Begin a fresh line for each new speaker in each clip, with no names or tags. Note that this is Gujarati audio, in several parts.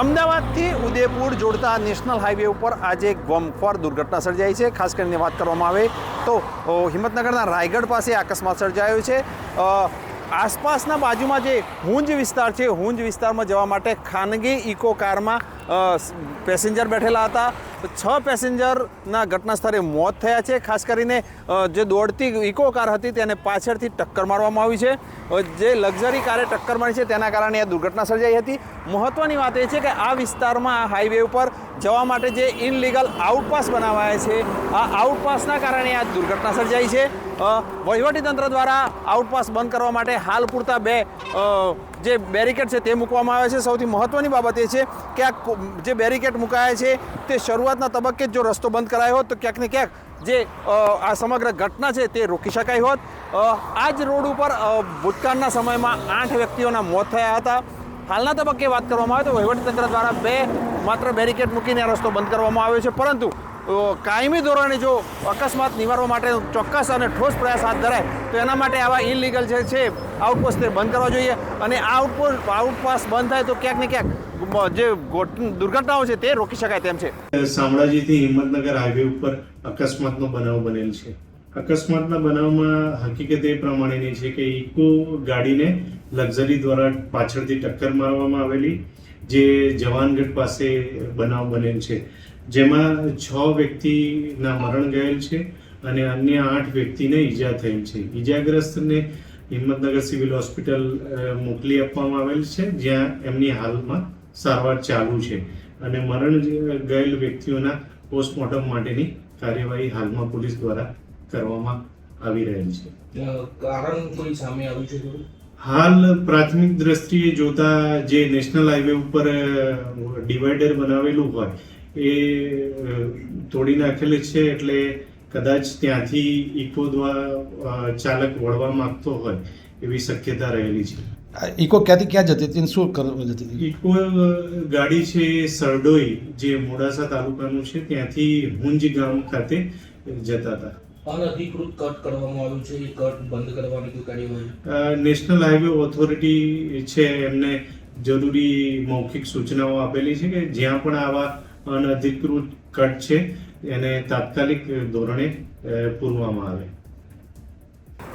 અમદાવાદથી ઉદયપુર જોડતા નેશનલ હાઈવે ઉપર આજે એક ગમખ્વાર દુર્ઘટના સર્જાઈ છે। ખાસ કરીને વાત કરવામાં આવે તો હિંમતનગરના રાયગઢ પાસે અકસ્માત સર્જાયો છે। આસપાસના બાજુમાં જે હુંજ વિસ્તાર છે, હુંજ વિસ્તારમાં જવા માટે ખાનગી ઇકો કારમાં પેસેન્જર બેઠેલા હતા। 6 પેસેન્જરના ઘટના સ્થળે મોત થયા છે। ખાસ કરીને જે દોડતી ઇકો કાર હતી તેને પાછળથી ટક્કર મારવામાં આવી છે। જે લક્ઝરી કારે ટક્કર મારી છે તેના કારણે આ દુર્ઘટના સર્જાઈ હતી। મહત્ત્વની વાત એ છે કે આ વિસ્તારમાં આ હાઈવે ઉપર જવા માટે જે ઇનલીગલ આઉટપાસ બનાવાયા છે, આ આઉટપાસના કારણે આ દુર્ઘટના સર્જાઈ છે। વહીવટીતંત્ર દ્વારા આઉટપાસ બંધ કરવા માટે હાલ પૂરતા 2 જે બેરિકેડ છે તે મૂકવામાં આવ્યા છે। સૌથી મહત્ત્વની બાબત એ છે કે આ જે બેરિકેડ મુકાયા છે તે શરૂઆતના તબક્કે જો રસ્તો બંધ કરાયો હોત તો ક્યાંક ને ક્યાંક જે આ સમગ્ર ઘટના છે તે રોકી શકાય હોત। આ જ રોડ ઉપર ભૂતકાળના સમયમાં 8 વ્યક્તિઓના મોત થયા હતા। હાલના તબક્કે વાત કરવામાં આવે તો વહીવટીતંત્ર દ્વારા 2 માત્ર બેરિકેડ મૂકીને આ રસ્તો બંધ કરવામાં આવ્યો છે, પરંતુ કાયમી ધોરણે જો અકસ્માત નિવારવા માટે ચોક્કસ અને ઠોસ પ્રયાસ હાથ ધરાય તો એના માટે આવા ઇનલીગલ જે છે આઉટપોસ્ટ તે બંધ કરવા જોઈએ અને આ આઉટપાસ બંધ થાય તો ક્યાંક ને ક્યાંક જે દુર્ઘટનાઓ છે તે રોકી શકાય તેમ છે।
શામળાજીથી હિંમતનગર હાઈવે ઉપર અકસ્માતનો બનાવ બનેલ છે। અકસ્માતના બનાવમાં હકીકત એ પ્રમાણેની છે કે ઇકો ગાડીને લક્ઝરી દ્વારા પાછળથી ટક્કર મારવામાં આવેલી, જે જવાનગઢ પાસે બનાવ બનેલ છે, જેમાં 6 વ્યક્તિના મરણ ગયેલ છે અને અન્ય 8 વ્યક્તિને ઈજા થયેલ છે। ઈજાગ્રસ્તને હિંમતનગર સિવિલ હોસ્પિટલ મોકલી આપવામાં આવેલ છે, જ્યાં એમની હાલમાં સારવાર ચાલુ છે અને મરણ ગયેલ વ્યક્તિઓના પોસ્ટમોર્ટમ માટેની કાર્યવાહી હાલમાં પોલીસ દ્વારા કરવામાં આવી રહેલ છે।
કારણ કોઈ સામે આવ્યું છે?
હાલ પ્રાથમિક દ્રષ્ટિએ જોતા જે નેશનલ હાઈવે ઉપર ડિવાઈડર બનાવેલું હોય એ તોડી નાખેલું છે, એટલે કદાચ ત્યાંથી ઇકો દ્વારા ચાલક વળવા માંગતો હોય એવી શક્યતા રહેલી છે।
ઇકો ક્યાંથી ક્યાં જતી હતી, શું કરવા જતી હતી?
ઇકો ગાડી છે સરડોઈ, જે મોડાસા તાલુકાનું છે, ત્યાંથી હુંજ ગામ ખાતે જતા હતા।
અનધિકૃત કટ કરવામાં આવ્યું છે, એ કટ બંધ કરવાની કોઈ કાર્યવાહી?
નેશનલ હાઈવે ઓથોરિટી છે એમને જરૂરી મૌખિક સૂચનાઓ આપેલી છે કે જ્યાં પણ આવા અનધિકૃત કટ છે એને તાત્કાલિક ધોરણે પૂરવામાં આવે।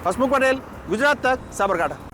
હસમુખ પટેલ, ગુજરાત તક, સાબરકાંઠા।